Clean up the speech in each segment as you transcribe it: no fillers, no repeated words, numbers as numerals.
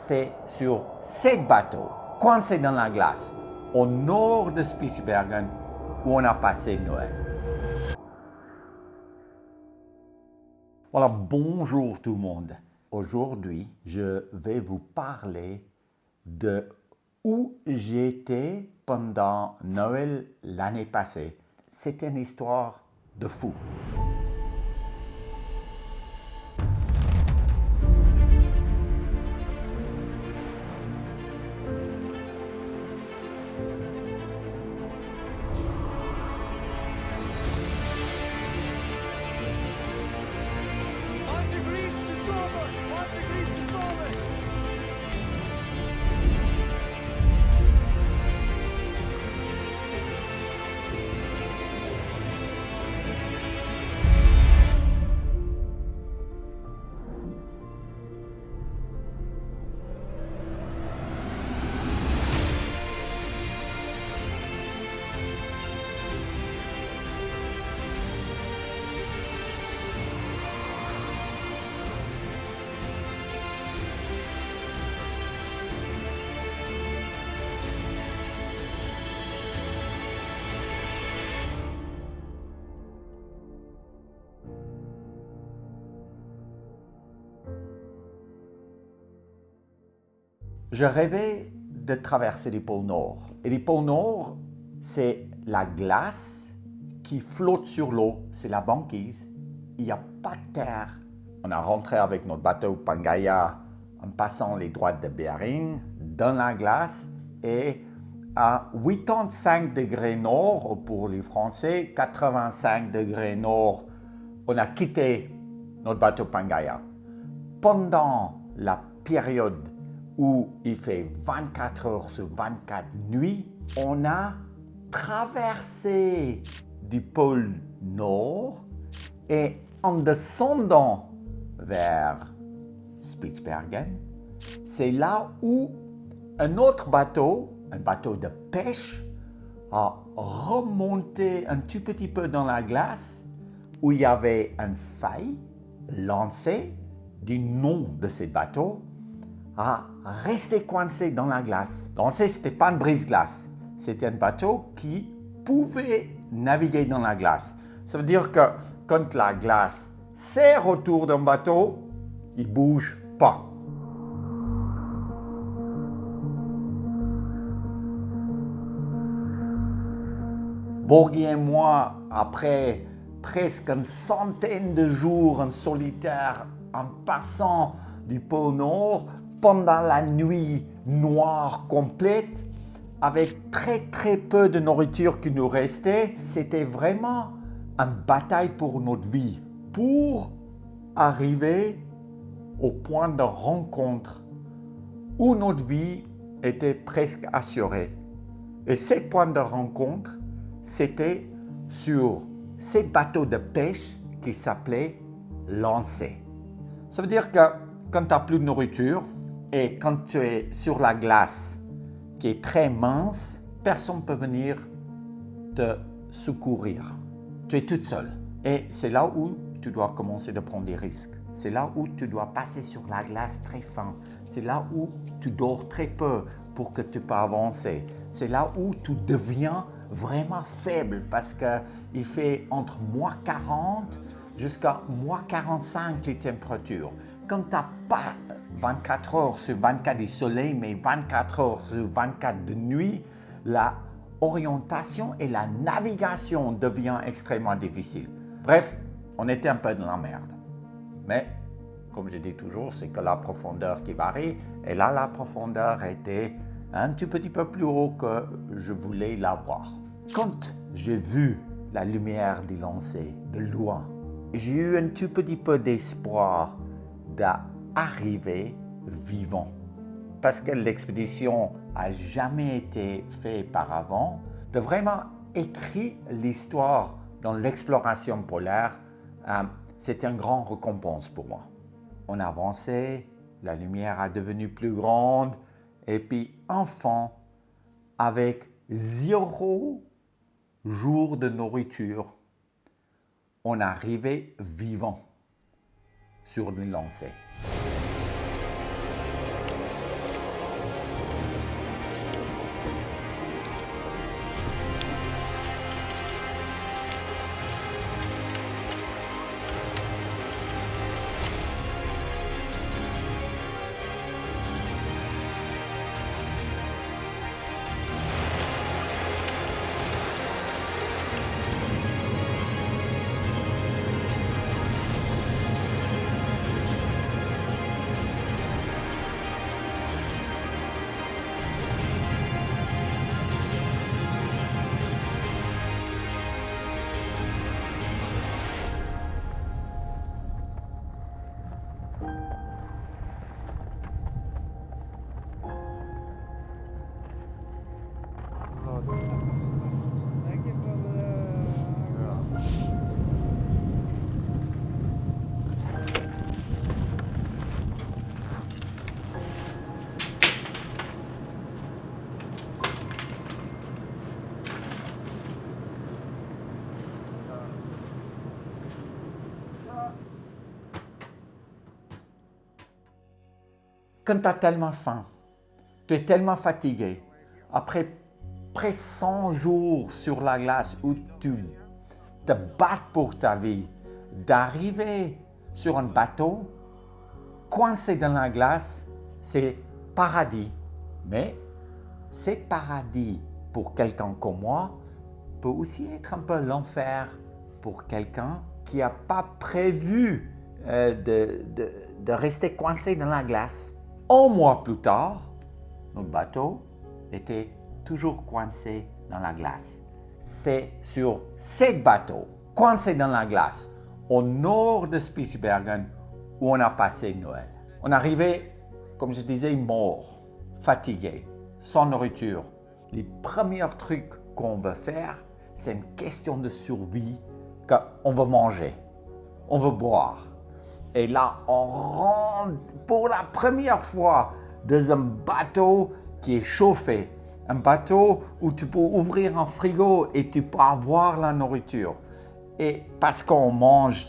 c'est sur 7 bateaux coincés dans la glace au nord de Spitsbergen où on a passé Noël. Voilà, bonjour tout le monde. Aujourd'hui, je vais vous parler de où j'étais pendant Noël l'année passée. C'est une histoire de fou. Je rêvais de traverser les pôles Nord. Et les pôles Nord, c'est la glace qui flotte sur l'eau, c'est la banquise. Il n'y a pas de terre. On a rentré avec notre bateau Pangaea en passant les droites de Bering dans la glace et à 85 degrés nord pour les Français, 85 degrés nord, on a quitté notre bateau Pangaea. Pendant la période où il fait 24 heures sur 24 nuits, on a traversé du pôle Nord et en descendant vers Spitsbergen, c'est là où un autre bateau, un bateau de pêche, a remonté un tout petit peu dans la glace où il y avait une faille lancée du nom de ce bateau à rester coincé dans la glace. Lancé, ce n'était pas une brise-glace, c'était un bateau qui pouvait naviguer dans la glace. Ça veut dire que quand la glace serre autour d'un bateau, il ne bouge pas. Borghi et moi, après presque une centaine de jours en solitaire, en passant du pôle Nord, pendant la nuit noire complète, avec très peu de nourriture qui nous restait, c'était vraiment une bataille pour notre vie, pour arriver au point de rencontre où notre vie était presque assurée. Et ce point de rencontre, c'était sur ces bateaux de pêche qui s'appelaient lancers. Ça veut dire que quand tu n'as plus de nourriture et quand tu es sur la glace qui est très mince, personne ne peut venir te secourir. Tu es toute seule. Et c'est là où tu dois commencer de prendre des risques. C'est là où tu dois passer sur la glace très fin. C'est là où tu dors très peu pour que tu puisses avancer. C'est là où tu deviens vraiment faible parce qu'il fait entre moins 40 jusqu'à moins 45 les températures. Quand tu n'as pas 24 heures sur 24 de soleil, mais 24 heures sur 24 de nuit, la orientation et la navigation devient extrêmement difficile. Bref, on était un peu dans la merde. Mais, comme je dis toujours, c'est que la profondeur qui varie. Et là, la profondeur était un tout petit peu plus haut que je voulais l'avoir. Quand j'ai vu la lumière des lancers de loin, j'ai eu un tout petit peu d'espoir d'arriver vivant. Parce que l'expédition n'a jamais été faite par avant, de vraiment écrire l'histoire dans l'exploration polaire, c'était une grande récompense pour moi. On avançait, la lumière a devenu plus grande, et puis enfin, avec 0 jour de nourriture, on arrivait vivant sur les lancers. quand tu as tellement faim, tu es tellement fatigué, après presque 100 jours sur la glace où tu te bats pour ta vie, d'arriver sur un bateau, coincé dans la glace, c'est paradis. Mais c'est paradis pour quelqu'un comme moi peut aussi être un peu l'enfer pour quelqu'un qui n'a pas prévu de rester coincé dans la glace. Un mois plus tard, notre bateau était toujours coincé dans la glace. C'est sur ce bateau, coincé dans la glace, au nord de Spitsbergen, où on a passé Noël. On arrivait, comme je disais, mort, fatigué, sans nourriture. Les premiers trucs qu'on veut faire, c'est une question de survie, qu'on veut manger, on veut boire. Et là, on rentre pour la première fois dans un bateau qui est chauffé. Un bateau où tu peux ouvrir un frigo et tu peux avoir la nourriture. Et parce qu'on mange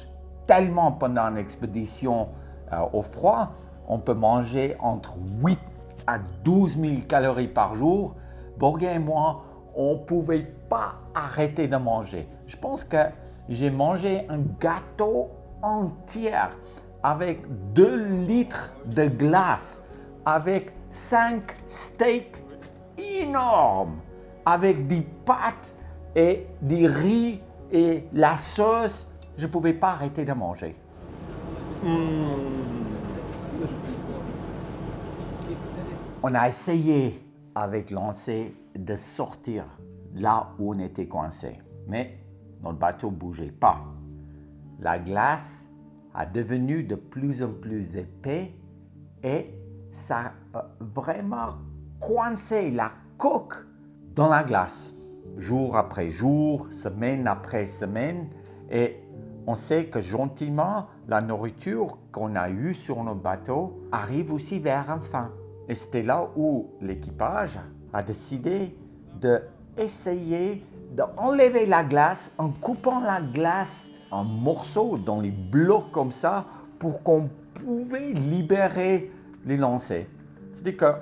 tellement pendant l'expédition au froid, on peut manger entre 8 à 12 000 calories par jour. Borgé et moi, on ne pouvait pas arrêter de manger. Je pense que j'ai mangé un gâteau entier avec 2 litres de glace, avec 5 steaks énormes, avec des pâtes et des riz et la sauce. Je ne pouvais pas arrêter de manger. On a essayé avec Lancé de sortir là où on était coincé, mais notre bateau ne bougeait pas. La glace a devenu de plus en plus épais et ça a vraiment coincé la coque dans la glace, jour après jour, semaine après semaine. Et on sait que gentiment, la nourriture qu'on a eue sur notre bateau arrive aussi vers un fin. Et c'était là où l'équipage a décidé d'essayer d'enlever la glace en coupant la glace en morceaux, dans les blocs comme ça, pour qu'on pouvait libérer les lancers. C'est-à-dire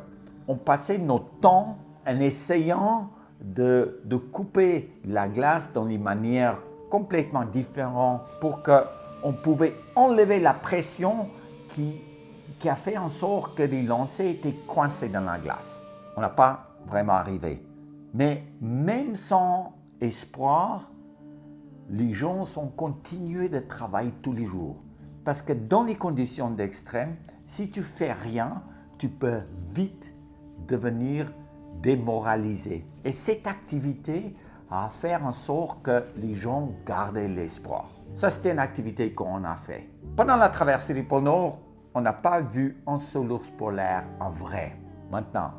qu'on passait notre temps en essayant de couper la glace dans des manières complètement différentes pour qu'on pouvait enlever la pression qui a fait en sorte que les lancers étaient coincés dans la glace. On n'a pas vraiment arrivé. Mais même sans espoir, les gens ont continué de travailler tous les jours. Parce que dans les conditions d'extrême, si tu fais rien, tu peux vite devenir démoralisé. Et cette activité a fait en sorte que les gens gardaient l'espoir. Ça, c'était une activité qu'on a fait. Pendant la traversée du pôle Nord, on n'a pas vu un seul ours polaire en vrai. Maintenant,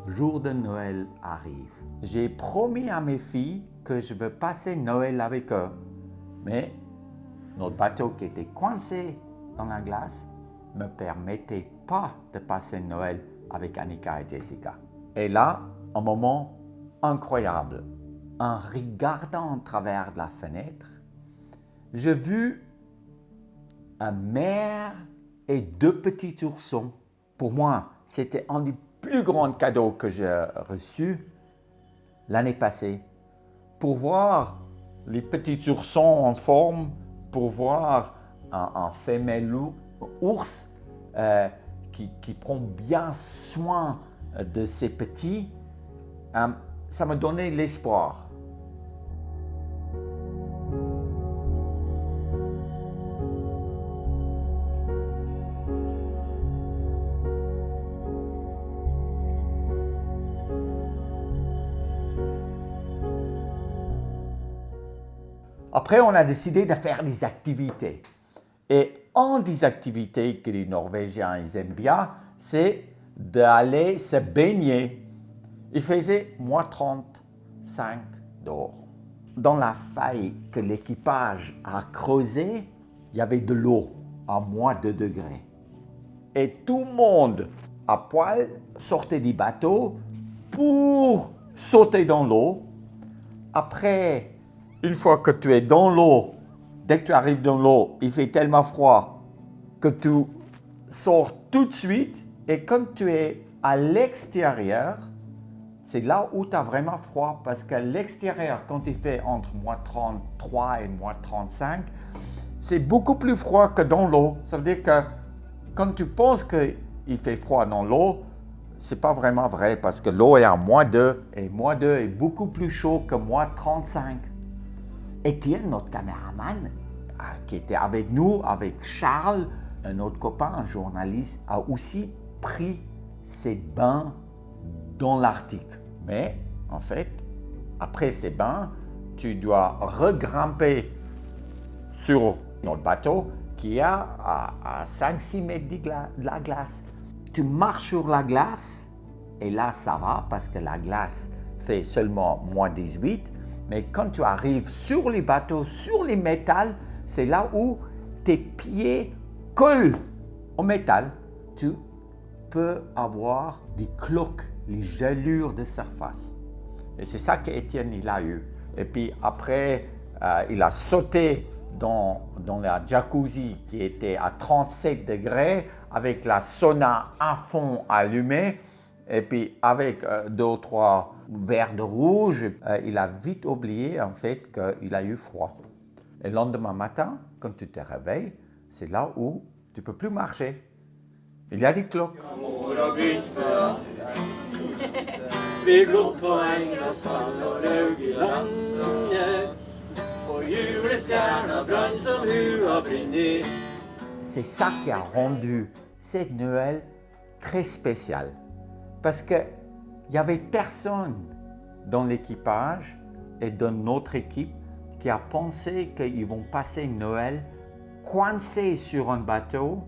jour de Noël arrive. J'ai promis à mes filles que je veux passer Noël avec eux. Mais notre bateau qui était coincé dans la glace ne me permettait pas de passer Noël avec Annika et Jessica. Et là, un moment incroyable. En regardant à travers la fenêtre, j'ai vu une mère et 2 petits oursons. Pour moi, c'était un des plus grands cadeaux que j'ai reçus l'année passée. Pour voir les petits oursons en forme, pour voir un femelle ours qui prend bien soin de ses petits, ça me donnait l'espoir. Après, on a décidé de faire des activités. Et une des activités que les Norvégiens aiment bien, c'est d'aller se baigner. Il faisait moins 35 dehors. Dans la faille que l'équipage a creusée, il y avait de l'eau à moins 2 degrés. Et tout le monde à poil sortait du bateau pour sauter dans l'eau. Après, une fois que tu es dans l'eau, dès que tu arrives dans l'eau, il fait tellement froid que tu sors tout de suite Et quand tu es à l'extérieur, c'est là où tu as vraiment froid parce qu'à l'extérieur, quand il fait entre moins 33 et moins 35, c'est beaucoup plus froid que dans l'eau. Ça veut dire que quand tu penses qu'il fait froid dans l'eau, c'est pas vraiment vrai parce que l'eau est à moins 2 et moins 2 est beaucoup plus chaud que moins 35. Étienne, notre caméraman, qui était avec nous, avec Charles, un autre copain, un journaliste, a aussi pris ses bains dans l'Arctique. Mais en fait, après ces bains, tu dois regrimper sur notre bateau qui est à 5-6 mètres de la glace. Tu marches sur la glace et là ça va parce que la glace fait seulement moins 18. Mais quand tu arrives sur les bateaux, sur les métals, c'est là où tes pieds collent au métal. Tu peux avoir des cloques, les gelures de surface. Et c'est ça qu'Étienne il a eu. Et puis après, il a sauté dans la jacuzzi qui était à 37 degrés avec la sauna à fond allumée. Et puis avec 2 ou 3 verres de rouge, il a vite oublié en fait qu'il a eu froid. Et le lendemain matin, quand tu te réveilles, c'est là où tu ne peux plus marcher. Il y a des cloques. C'est ça qui a rendu cette Noël très spéciale. Parce qu'il n'y avait personne dans l'équipage et dans notre équipe qui a pensé qu'ils vont passer Noël coincés sur un bateau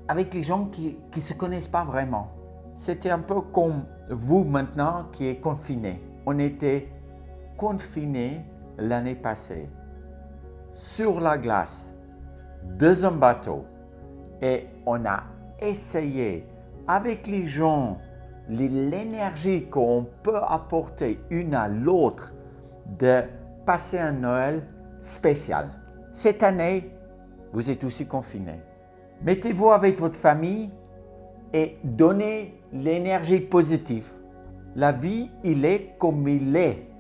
avec les gens qui ne se connaissent pas vraiment. C'était un peu comme vous maintenant qui êtes confinés. On était confinés l'année passée sur la glace, dans un bateau. Et on a essayé avec les gens, l'énergie qu'on peut apporter une à l'autre de passer un Noël spécial. Cette année, vous êtes aussi confinés. Mettez-vous avec votre famille et donnez l'énergie positive. La vie, il est comme il est.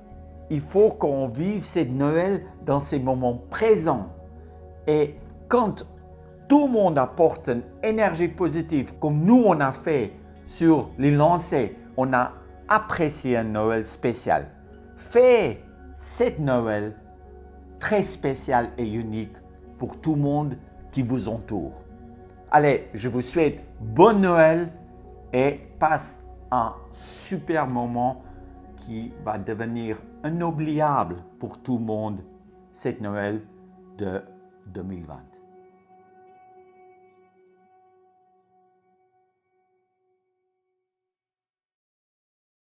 Il faut qu'on vive cette Noël dans ces moments présents. Et quand tout le monde apporte une énergie positive, comme nous on a fait sur les lancers, on a apprécié un Noël spécial. Faites cette Noël très spéciale et unique pour tout le monde qui vous entoure. Allez, je vous souhaite bonne Noël et passe un super moment qui va devenir inoubliable pour tout le monde cette Noël de 2020.